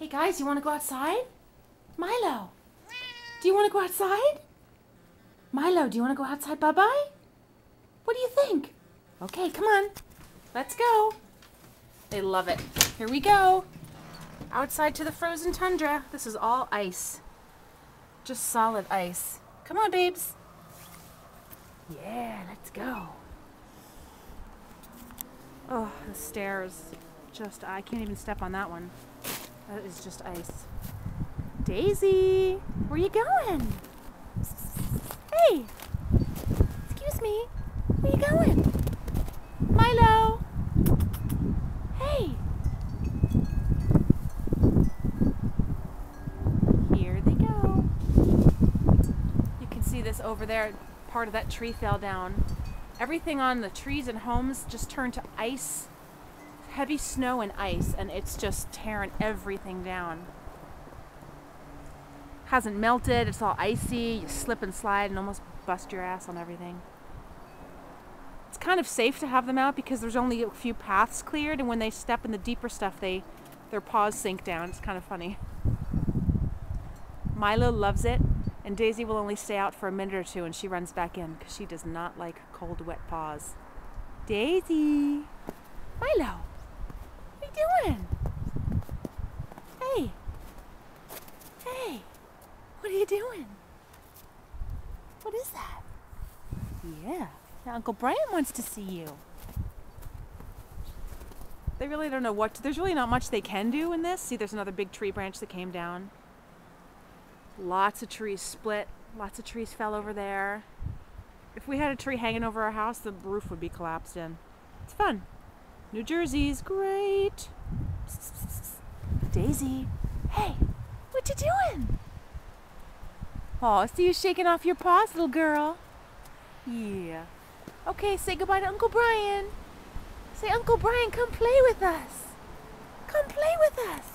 Hey guys, you want to go outside? Milo, do you want to go outside? Milo, do you want to go outside, Bye-bye? What do you think? Okay, come on. Let's go. They love it. Here we go. Outside to the frozen tundra. This is all ice. Just solid ice. Come on, babes. Yeah, let's go. Oh, the stairs. Just, I can't even step on that one. That is just ice. Daisy, where you going? Hey, excuse me. Where you going? Milo. Hey. Here they go. You can see this over there. Part of that tree fell down. Everything on the trees and homes just turned to ice. Heavy snow and ice, and it's just tearing everything down. Hasn't melted, it's all icy. You slip and slide and almost bust your ass on everything. It's kind of safe to have them out because there's only a few paths cleared, and when they step in the deeper stuff, their paws sink down. It's kind of funny. Milo loves it, and Daisy will only stay out for a minute or two, and she runs back in because she does not like cold, wet paws. Daisy! Milo! What are you doing? Hey! Hey! What are you doing? What is that? Yeah, now Uncle Brian wants to see you. They really don't know what to, there's really not much they can do in this. See, there's another big tree branch that came down. Lots of trees split. Lots of trees fell over there. If we had a tree hanging over our house, the roof would be collapsed in. It's fun. New Jersey's great. Daisy, hey, what you doing? Oh, I see you shaking off your paws, little girl. Yeah. Okay, say goodbye to Uncle Brian. Say, Uncle Brian, come play with us. Come play with us.